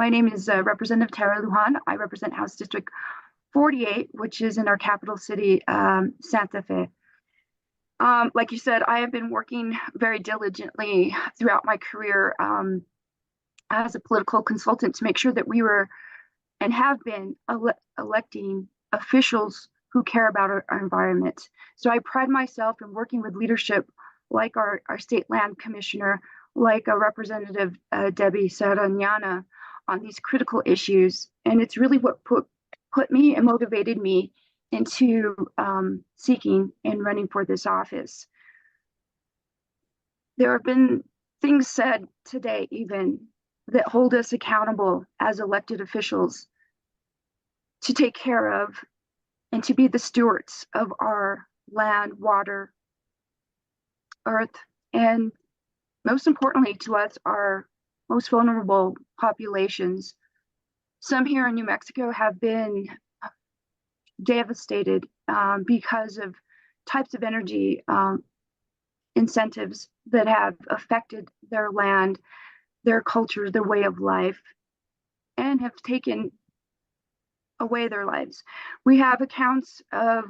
My name is Representative Tara Lujan. I represent House District 48, which is in our capital city, Santa Fe. Like you said, I have been working very diligently throughout my career as a political consultant to make sure that we were and have been electing officials who care about our environment. So I pride myself in working with leadership like our state land commissioner, like a Representative Debbie Sariñana on these critical issues. And it's really what put me and motivated me into seeking and running for this office. There have been things said today even that hold us accountable as elected officials to take care of and to be the stewards of our land, water, earth, and most importantly to us, our most vulnerable populations. Some here in New Mexico have been devastated because of types of energy incentives that have affected their land, their culture, their way of life, and have taken away their lives. We have accounts of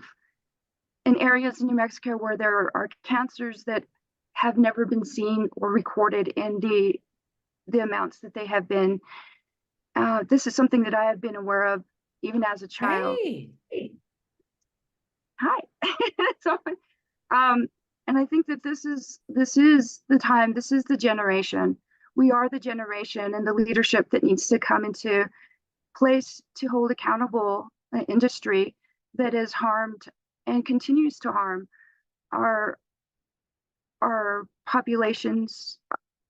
in areas in New Mexico where there are cancers that have never been seen or recorded in the amounts that they have been. This is something that I have been aware of even as a child. Hey. Hi. So, and I think that this is the time, this is the generation. We are the generation and the leadership that needs to come into place to hold accountable an industry that has harmed and continues to harm our populations,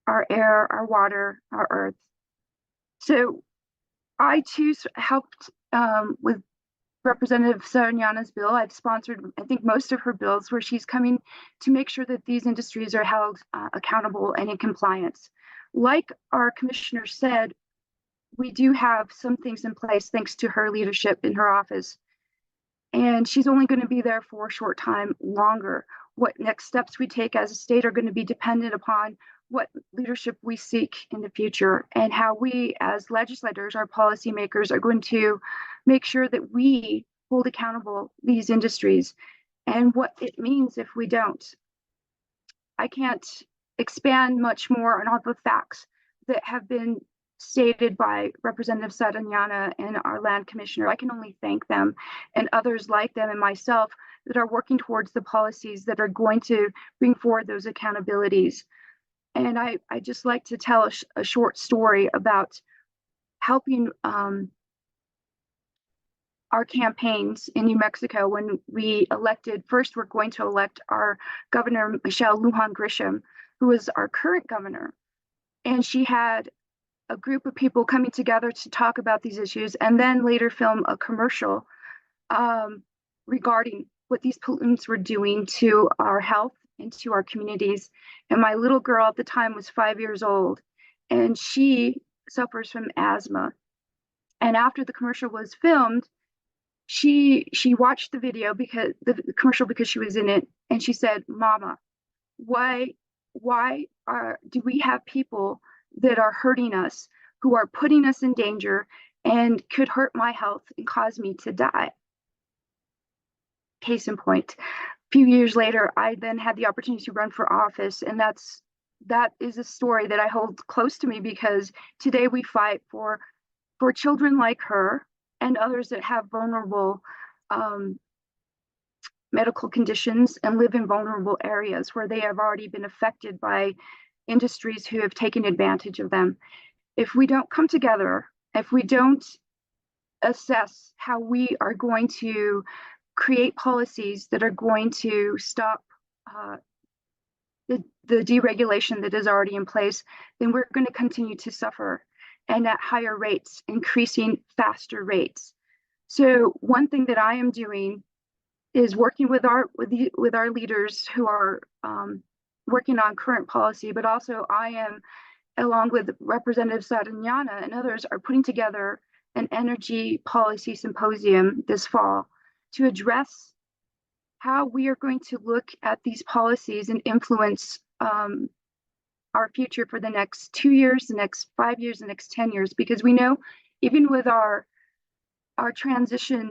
our air, our water, our earth. So I too helped with Representative Sariñana's bill. I've sponsored, I think, most of her bills where she's coming to make sure that these industries are held accountable and in compliance. Like our commissioner said, we do have some things in place thanks to her leadership in her office. And she's only going to be there for a short time longer. What next steps we take as a state are going to be dependent upon what leadership we seek in the future and how we as legislators, our policymakers, are going to make sure that we hold accountable these industries and what it means if we don't. I can't expand much more on all the facts that have been stated by Representative Sariñana and our land commissioner. I can only thank them and others like them and myself that are working towards the policies that are going to bring forward those accountabilities. And I just like to tell a short story about helping our campaigns in New Mexico when we elected. First, we're going to elect our governor, Michelle Lujan Grisham, who is our current governor. And she had a group of people coming together to talk about these issues and then later film a commercial regarding what these pollutants were doing to our health and to our communities. And my little girl at the time was 5 years old and she suffers from asthma. And after the commercial was filmed, she watched the video because the commercial because she was in it, and she said, "Mama, why do we have people that are hurting us, who are putting us in danger and could hurt my health and cause me to die?" Case in point, a few years later, I then had the opportunity to run for office, and that is a story that I hold close to me because today we fight for children like her and others that have vulnerable medical conditions and live in vulnerable areas where they have already been affected by industries who have taken advantage of them. If we don't come together, if we don't assess how we are going to create policies that are going to stop the deregulation that is already in place, then we're going to continue to suffer and at higher rates, increasing faster rates. So one thing that I am doing is working with our leaders who are working on current policy, but also I am, along with Representative Sariñana and others, are putting together an energy policy symposium this fall to address how we are going to look at these policies and influence our future for the next 2 years, the next 5 years, the next 10 years, because we know even with our transition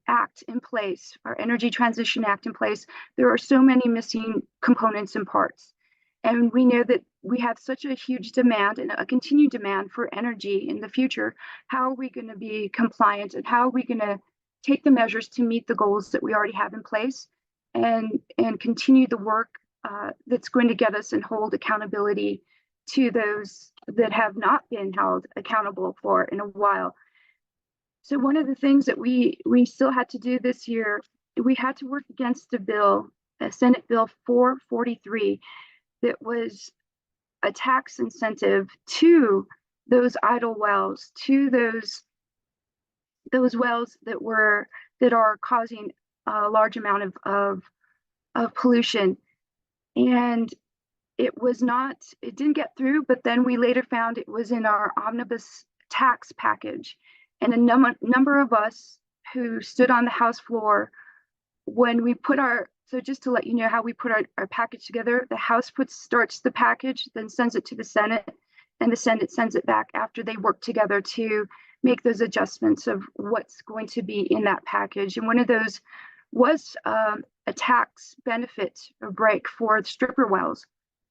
act in place, our energy transition act in place, there are so many missing components and parts. And we know that we have such a huge demand and a continued demand for energy in the future. How are we going to be compliant, and how are we going to take the measures to meet the goals that we already have in place, and continue the work that's going to get us and hold accountability to those that have not been held accountable for in a while. So one of the things that we still had to do this year, we had to work against a bill, Senate Bill 443, that was a tax incentive to those idle wells, to those wells that are causing a large amount of pollution. And it didn't get through, but then we later found it was in our omnibus tax package. And a number of us who stood on the House floor, when we put so just to let you know how we put our package together, the House starts the package, then sends it to the Senate, and the Senate sends it back after they work together to make those adjustments of what's going to be in that package. And one of those was a tax benefit or break for stripper wells.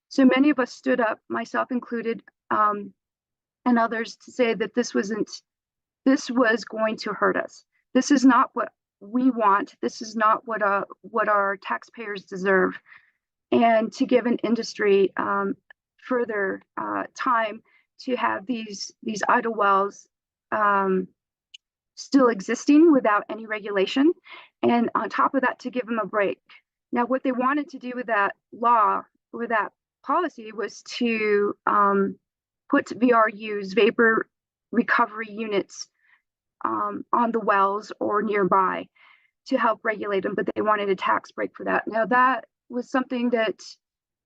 So many of us stood up, myself included, and others, to say that this was going to hurt us. This is not what we want. This is not what our taxpayers deserve. And to give an industry further time to have these idle wells still existing without any regulation, and on top of that, to give them a break. Now, what they wanted to do with that law, with that policy, was to put VRUs, vapor recovery units, on the wells or nearby to help regulate them, but they wanted a tax break for that. Now, that was something that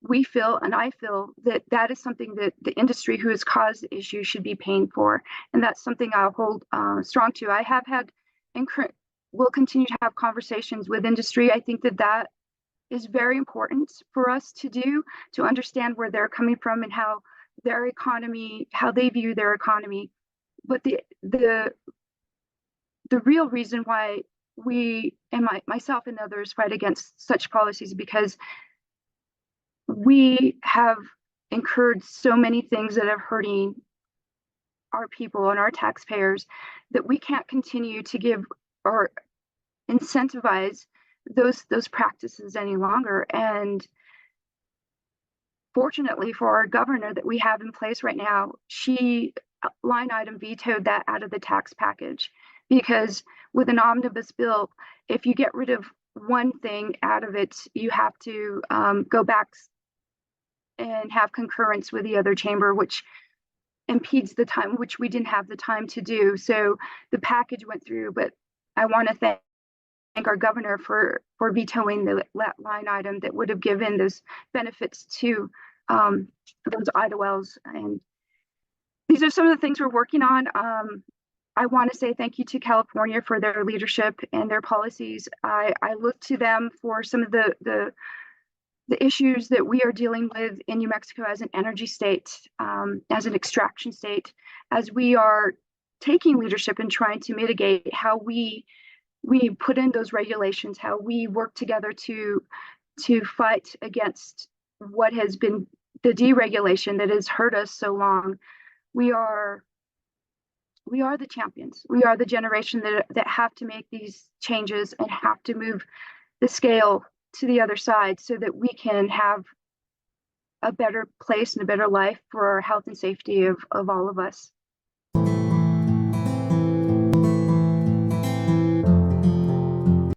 we feel, and I feel, that is something that the industry who has caused the issue should be paying for, and that's something I'll hold strong to. I have had and will continue to have conversations with industry. I think that is very important for us to do, to understand where they're coming from and how their economy, how they view their economy. But the real reason why we, and myself and others, fight against such policies, because we have incurred so many things that are hurting our people and our taxpayers, that we can't continue to give or incentivize those practices any longer. And fortunately for our governor that we have in place right now, she line item vetoed that out of the tax package, because with an omnibus bill, if you get rid of one thing out of it, you have to go back and have concurrence with the other chamber, which impedes the time, which we didn't have the time to do. So the package went through, but I want to thank our governor for vetoing that line item that would have given those benefits to those idle wells. And these are some of the things we're working on. I want to say thank you to California for their leadership and their policies. I look to them for some of the issues that we are dealing with in New Mexico as an energy state, as an extraction state, as we are taking leadership and trying to mitigate how we put in those regulations, how we work together to fight against what has been the deregulation that has hurt us so long. We are the champions. We are the generation that have to make these changes and have to move the scale to the other side so that we can have a better place and a better life for our health and safety of all of us.